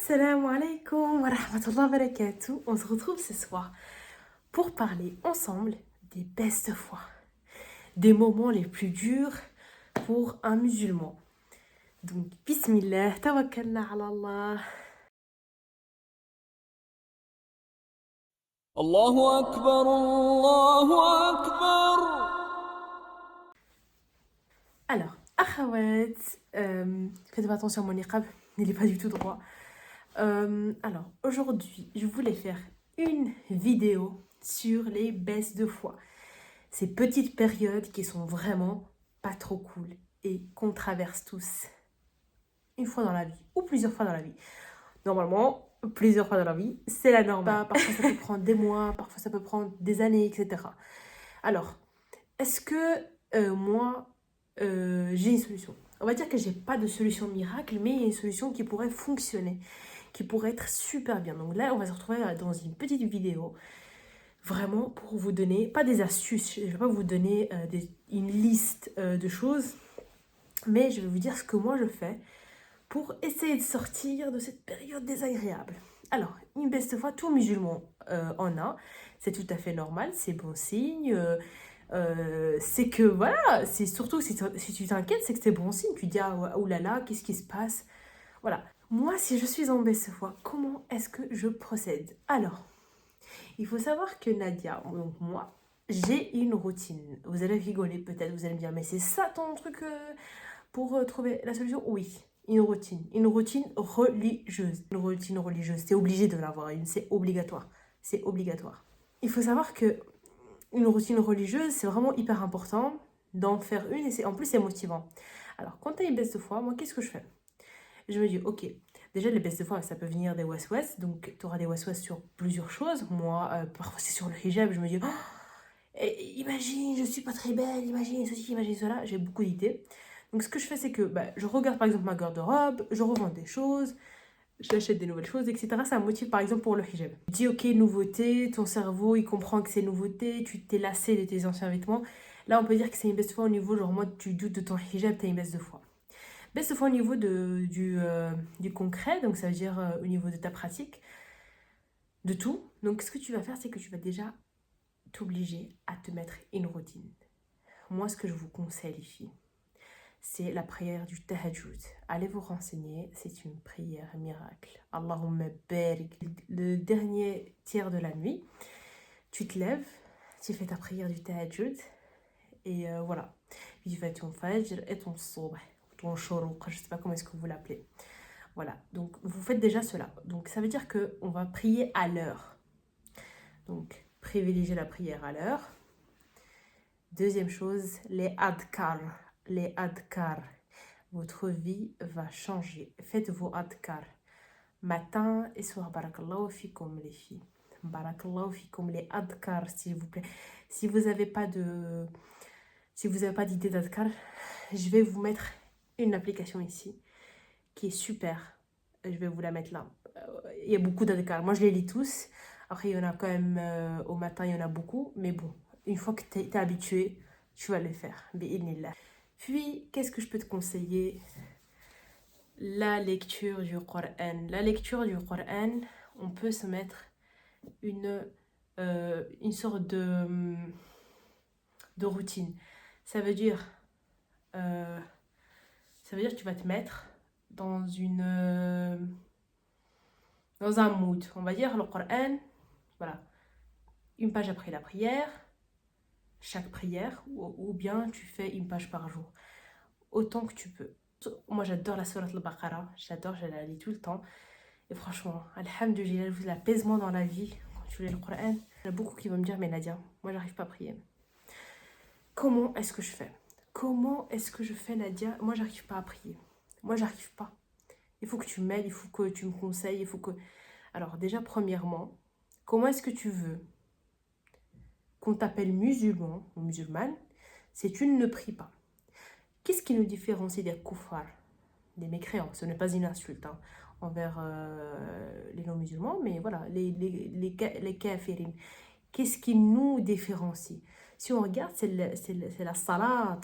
Assalamu alaikum wa rahmatullahi wa barakatuh. On se retrouve ce soir pour parler ensemble des best foi, des moments les plus durs pour un musulman. Donc, bismillah, tawakkalna ala Allah. Allahu Akbar, Allahu Akbar. Alors, akhawat, faites attention à mon niqab, il n'est pas du tout droit. Alors, aujourd'hui, je voulais faire une vidéo sur les baisses de foi. Ces petites périodes qui sont vraiment pas trop cool et qu'on traverse tous une fois dans la vie ou plusieurs fois dans la vie. Normalement, plusieurs fois dans la vie, c'est la norme. Parfois, ça peut prendre des mois, parfois, ça peut prendre des années, etc. Alors, est-ce que moi, j'ai une solution? On va dire que j'ai pas de solution miracle, mais il y a une solution qui pourrait fonctionner, qui pourrait être super bien. Donc là, on va se retrouver dans une petite vidéo, vraiment pour vous donner, pas des astuces, je vais pas vous donner une liste de choses, mais je vais vous dire ce que moi je fais pour essayer de sortir de cette période désagréable. Alors, une baisse de foi, tout musulman en a, c'est tout à fait normal, c'est bon signe. C'est que voilà, c'est surtout si tu t'inquiètes, c'est que c'est bon signe. Tu dis ah ouais, oh là là, qu'est-ce qui se passe? Voilà. Moi, si je suis en baisse de foi, comment est-ce que je procède? Alors, il faut savoir que Nadia, donc moi, j'ai une routine. Vous allez rigoler peut-être, vous allez me dire, mais c'est ça ton truc pour trouver la solution? Oui, une routine religieuse. Une routine religieuse, c'est obligé de l'avoir une, c'est obligatoire. C'est obligatoire. Il faut savoir que une routine religieuse, c'est vraiment hyper important d'en faire une et en plus c'est motivant. Alors, quand tu as une baisse de foi, moi, qu'est-ce que je fais? Je me dis, ok, déjà les baisses de foi, ça peut venir des waswas, donc tu auras des waswas sur plusieurs choses. Moi, parfois c'est sur le hijab, je me dis, oh, imagine, je suis pas très belle, imagine ceci, imagine cela, j'ai beaucoup d'idées. Donc ce que je fais, c'est que je regarde par exemple ma garde-robe, je revends des choses, j'achète des nouvelles choses, etc. Ça me motive par exemple pour le hijab. Tu dis ok, nouveauté, ton cerveau il comprend que c'est nouveauté, tu t'es lassé de tes anciens vêtements. Là on peut dire que c'est une baisse de foi au niveau, genre moi tu doutes de ton hijab, t'as une baisse de foi. Baisse de foi au niveau du concret, donc ça veut dire au niveau de ta pratique, de tout. Donc ce que tu vas faire, c'est que tu vas déjà t'obliger à te mettre une routine. Moi ce que je vous conseille les filles, c'est la prière du tahajjud. Allez vous renseigner, c'est une prière miracle. Allahumma barik. Le dernier tiers de la nuit, tu te lèves, tu fais ta prière du tahajjud et voilà. Puis tu fais ton fajr et ton subh, ton shuruq, je sais pas comment est-ce que vous l'appelez. Voilà, donc vous faites déjà cela. Donc ça veut dire qu'on va prier à l'heure. Donc privilégiez la prière à l'heure. Deuxième chose, les adkar. Les adkar. Votre vie va changer. Faites vos adkar. Matin et soir. Barakallahu fikum les filles. Barakallahu fikum les adkar, s'il vous plaît. Si vous n'avez pas d'idée d'adkar, je vais vous mettre une application ici qui est super. Je vais vous la mettre là. Il y a beaucoup d'adkar. Moi, je les lis tous. Après, il y en a quand même au matin, il y en a beaucoup. Mais bon, une fois que tu es habitué, tu vas le faire. Bi'idnillah. Puis, qu'est-ce que je peux te conseiller? La lecture du Coran. La lecture du Coran, on peut se mettre une sorte de routine. Ça veut dire que tu vas te mettre dans dans un mood. On va dire le Coran, voilà, une page après la prière, chaque prière, ou bien tu fais une page par jour, autant que tu peux. Moi j'adore la sourate al-Baqarah, j'adore, je la lis tout le temps. Et franchement, alhamdoulilah, l'apaisement dans la vie, quand tu lis le Coran, il y en a beaucoup qui vont me dire, mais Nadia, moi j'arrive pas à prier. Comment est-ce que je fais? Comment est-ce que je fais, Nadia? Moi j'arrive pas à prier. Moi j'arrive pas. Il faut que tu m'aides, il faut que tu me conseilles, il faut que... Alors déjà, premièrement, comment est-ce que tu veux qu'on t'appelle musulman ou musulmane si tu ne pries pas? Qu'est-ce qui nous différencie des koufars, des mécréants? Ce n'est pas une insulte envers les non-musulmans, mais voilà, les kafirines. Qu'est-ce qui nous différencie? Si on regarde, c'est la salat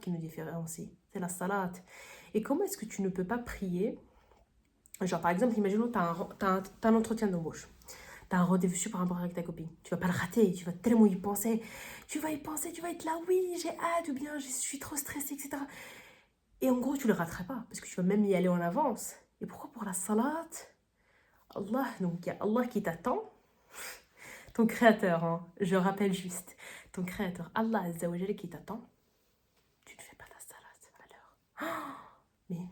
qui nous différencie. C'est la salat. Et comment est-ce que tu ne peux pas prier Genre, par exemple, imaginons, t'as un entretien d'embauche. T'as un rendez-vous super important avec ta copine. Tu vas pas le rater, tu vas tellement y penser. Tu vas y penser, tu vas être là, oui, j'ai hâte, ou bien je suis trop stressée, etc. Et en gros, tu le rateras pas, parce que tu vas même y aller en avance. Et pourquoi pour la salat? Allah, donc il y a Allah qui t'attend, ton créateur, hein, je rappelle juste, ton créateur, Allah Azza wa Jalla qui t'attend, tu ne fais pas ta salat alors.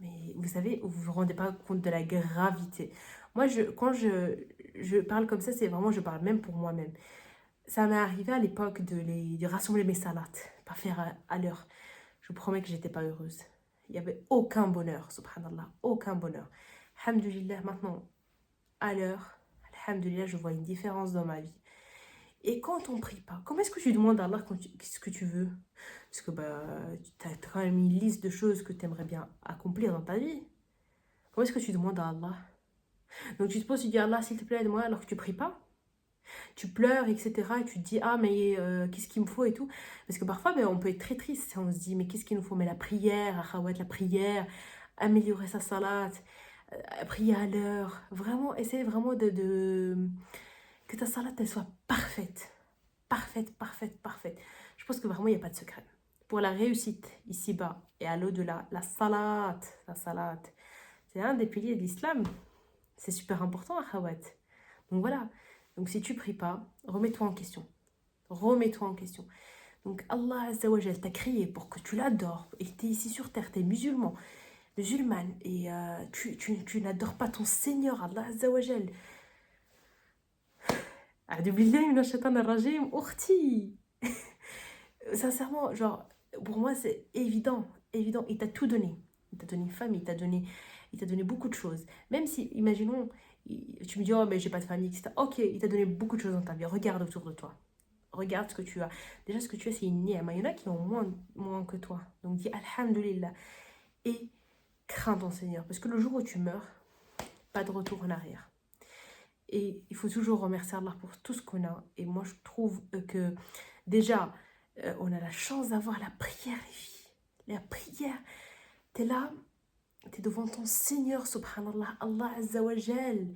Mais vous savez, vous vous rendez pas compte de la gravité. Moi, quand je parle comme ça, c'est vraiment, je parle même pour moi-même. Ça m'est arrivé à l'époque de rassembler mes salates, pas faire à l'heure. Je vous promets que j'étais pas heureuse. Il n'y avait aucun bonheur, subhanallah, aucun bonheur. Alhamdulillah, maintenant, à l'heure, alhamdulillah, je vois une différence dans ma vie. Et quand on prie pas, comment est-ce que tu demandes à Allah qu'est-ce que tu veux? Parce que bah, tu as quand même une liste de choses que tu aimerais bien accomplir dans ta vie. Comment est-ce que tu demandes à Allah? Donc tu te poses, tu dis Allah, s'il te plaît, aide-moi, alors que tu pries pas. Tu pleures, etc. Et tu te dis, ah, mais qu'est-ce qu'il me faut et tout. Parce que parfois, ben, on peut être très triste. On se dit, mais qu'est-ce qu'il nous faut? Mais la prière, akhawat, la prière, améliorer sa salat, prier à l'heure. Vraiment, essayer vraiment que ta salat, elle soit parfaite. Parfaite, parfaite, parfaite. Je pense que vraiment, il n'y a pas de secret. Pour la réussite ici-bas et à l'au-delà, la salat, c'est un des piliers de l'islam. C'est super important, akhawat. Donc voilà. Donc si tu pries pas, remets-toi en question. Remets-toi en question. Donc Allah Azza wa Jal t'a créé pour que tu l'adores. Et tu es ici sur terre, tu es musulman, musulmane. Et tu n'adores pas ton Seigneur, Allah Azza wa Jal. A'udhu billahi minash shaitanir rajim, ukhti. Sincèrement, genre, pour moi, c'est évident. Évident. Il t'a tout donné. Il t'a donné une famille, il t'a donné beaucoup de choses. Même si, imaginons, tu me dis, oh, mais j'ai pas de famille, etc. Ok, il t'a donné beaucoup de choses dans ta vie. Regarde autour de toi. Regarde ce que tu as. Déjà, ce que tu as, c'est une ni'ma. Il y en a qui ont moins que toi. Donc, dis Alhamdulillah. Et crains ton Seigneur. Parce que le jour où tu meurs, pas de retour en arrière. Et il faut toujours remercier Allah pour tout ce qu'on a. Et moi, je trouve que déjà, on a la chance d'avoir la prière, les filles. La prière. T'es là, t'es devant ton Seigneur, subhanallah, Allah Azza wa Jal.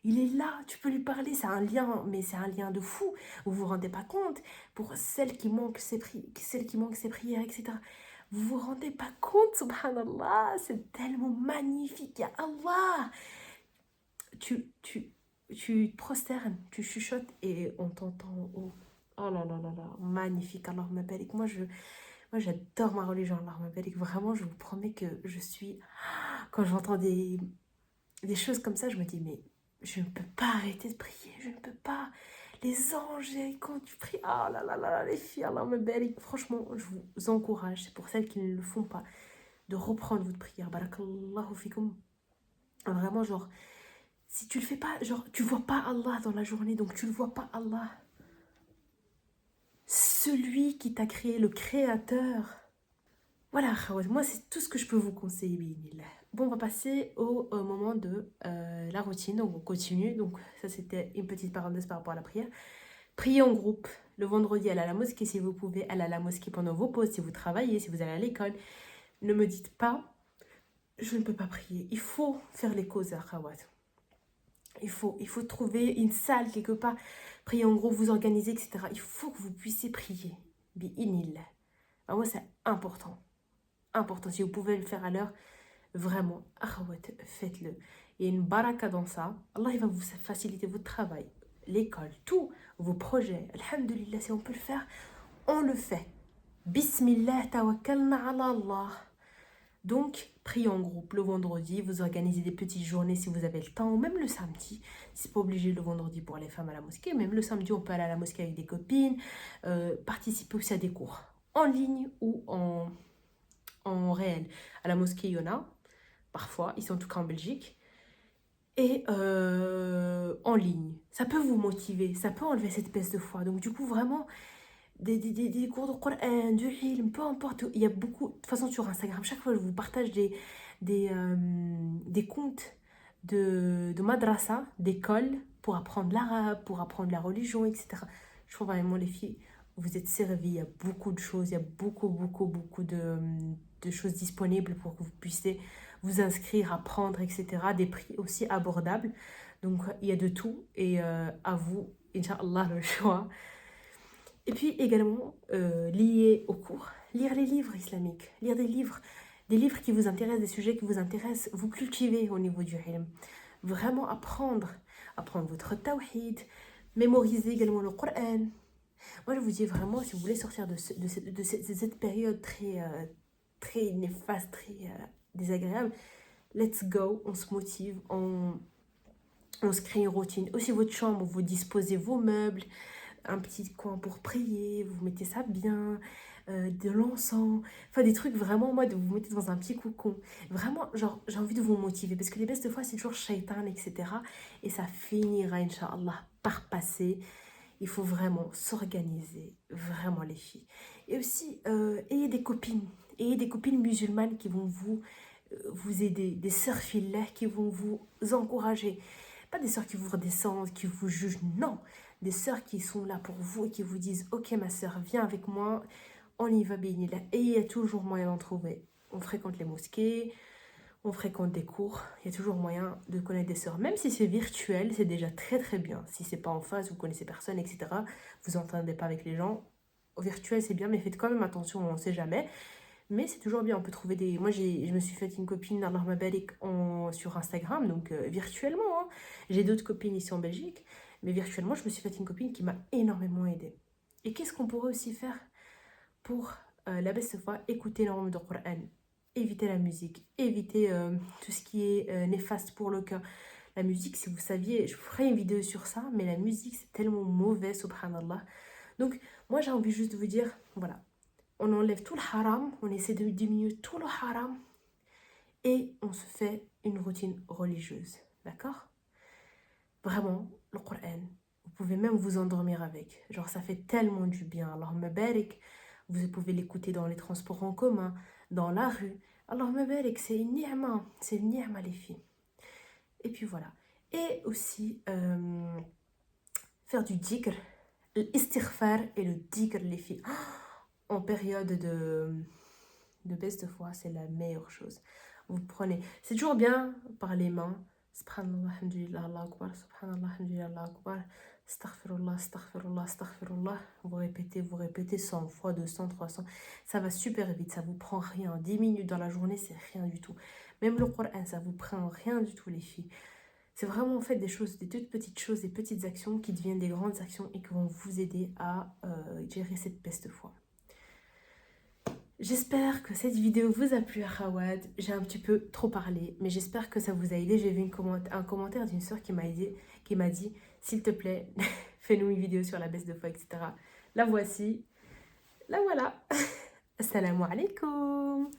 Il est là, tu peux lui parler, c'est un lien, mais c'est un lien de fou. Vous vous rendez pas compte. Pour celles qui manquent ses prières, etc. Vous vous rendez pas compte, subhanallah, c'est tellement magnifique. Ya Allah, tu te prosternes, tu chuchotes et on t'entend en haut. Oh là là là là, magnifique. Alors, ma belle, moi j'adore ma religion, Allah ma belle. Vraiment, je vous promets que je suis. Quand j'entends des choses comme ça, je me dis, mais je ne peux pas arrêter de prier, je ne peux pas. Les anges, quand tu pries, ah là là là, les filles, Allah ma belle. Franchement, je vous encourage, c'est pour celles qui ne le font pas, de reprendre votre prière. Barakallahu fikum. Vraiment, genre, si tu le fais pas, genre, tu vois pas Allah dans la journée, donc tu le vois pas Allah. Celui qui t'a créé, le créateur. Voilà, Khawat, moi c'est tout ce que je peux vous conseiller, bismillah. Bon, on va passer au moment de la routine, donc on continue. Donc ça c'était une petite parenthèse par rapport à la prière. Priez en groupe, le vendredi allez à la mosquée si vous pouvez, allez à la mosquée pendant vos pauses, si vous travaillez, si vous allez à l'école. Ne me dites pas, je ne peux pas prier. Il faut faire les causes, Khawat. Il faut trouver une salle quelque part, prier en groupe, vous organiser, etc. Il faut que vous puissiez prier. Bi-inil. Moi c'est important. Important, si vous pouvez le faire à l'heure, vraiment, akhawat, faites-le. Il y a une baraka dans ça. Allah il va vous faciliter votre travail, l'école, tous vos projets. Alhamdulillah, si on peut le faire, on le fait. Bismillah, tawakkalna ala Allah. Donc, priez en groupe le vendredi, vous organisez des petites journées si vous avez le temps, ou même le samedi. C'est pas obligé le vendredi pour les femmes à la mosquée, même le samedi, on peut aller à la mosquée avec des copines, participer aussi à des cours en ligne ou en réel. À la mosquée, il y en a, parfois, ici en tout cas en Belgique, et en ligne. Ça peut vous motiver, ça peut enlever cette baisse de foi. Donc du coup, vraiment, des cours de Coran, du ilm, peu importe. Il y a beaucoup, de toute façon sur Instagram, chaque fois je vous partage des comptes de madrasa, d'école, pour apprendre l'arabe, pour apprendre la religion, etc. Je trouve vraiment les filles, vous êtes servies, il y a beaucoup de choses, il y a beaucoup de choses disponibles pour que vous puissiez vous inscrire, apprendre, etc. Des prix aussi abordables. Donc, il y a de tout. Et à vous, Inch'Allah, le choix. Et puis également, lié au cours, lire les livres islamiques. Lire des livres qui vous intéressent, des sujets qui vous intéressent. Vous cultivez au niveau du ilm. Vraiment apprendre votre tawhid. Mémoriser également le Coran. Moi, je vous dis vraiment, si vous voulez sortir de cette période très néfaste, très désagréable, let's go, on se motive, on se crée une routine. Aussi, votre chambre, vous disposez vos meubles, un petit coin pour prier, vous mettez ça bien, de l'encens, enfin des trucs vraiment en mode, vous vous mettez dans un petit cocon. Vraiment, genre, j'ai envie de vous motiver, parce que les best de fois, c'est toujours shaitan, etc. Et ça finira, Inch'Allah, par passer. Il faut vraiment s'organiser, vraiment les filles. Et aussi, ayez des copines musulmanes qui vont vous aider, des sœurs filles qui vont vous encourager. Pas des sœurs qui vous redescendent, qui vous jugent, non. Des sœurs qui sont là pour vous et qui vous disent « Ok ma sœur, viens avec moi, on y va, bénir. » Et il y a toujours moyen d'en trouver. On fréquente les mosquées, on fréquente des cours, il y a toujours moyen de connaître des sœurs. Même si c'est virtuel, c'est déjà très bien. Si c'est pas en face, vous connaissez personne, etc. Vous n'entendez pas avec les gens. Au virtuel, c'est bien, mais faites quand même attention, on ne sait jamais. Mais c'est toujours bien, on peut trouver des... Moi, je me suis fait une copine, Allah Mabarik, sur Instagram, donc virtuellement. Hein. J'ai d'autres copines ici en Belgique, mais virtuellement, je me suis fait une copine qui m'a énormément aidée. Et qu'est-ce qu'on pourrait aussi faire pour la beste fois écouter énormément de Coran, éviter la musique, éviter tout ce qui est néfaste pour le cœur. La musique, si vous saviez, je ferai une vidéo sur ça, mais la musique, c'est tellement mauvais, subhanallah. Donc, moi, j'ai envie juste de vous dire, voilà, on enlève tout le haram, on essaie de diminuer tout le haram et on se fait une routine religieuse, d'accord? Vraiment, le Coran, vous pouvez même vous endormir avec. Genre, ça fait tellement du bien. Allahumma barik, vous pouvez l'écouter dans les transports en commun, dans la rue. Allahumma barik, c'est une ni'ma les filles. Et puis voilà. Et aussi, faire du dhikr, l'istighfar et le dhikr les filles. En période de baisse de foi, c'est la meilleure chose. Vous prenez, c'est toujours bien par les mains. Subhanallah, alhamdulillah, Allah akbar, subhanallah, alhamdulillah, Allah akbar, astaghfirullah, astaghfirullah, astaghfirullah. Vous répétez 100 fois, 200, 300. Ça va super vite, ça vous prend rien. 10 minutes dans la journée, c'est rien du tout. Même le Coran, ça vous prend rien du tout, les filles. C'est vraiment en fait des choses, des toutes petites choses, des petites actions qui deviennent des grandes actions et qui vont vous aider à gérer cette peste de foi. J'espère que cette vidéo vous a plu à Khawad. J'ai un petit peu trop parlé, mais j'espère que ça vous a aidé. J'ai vu un commentaire d'une soeur qui m'a dit, s'il te plaît, fais-nous une vidéo sur la baisse de foi, etc. La voici. La voilà. Assalamu alaikum.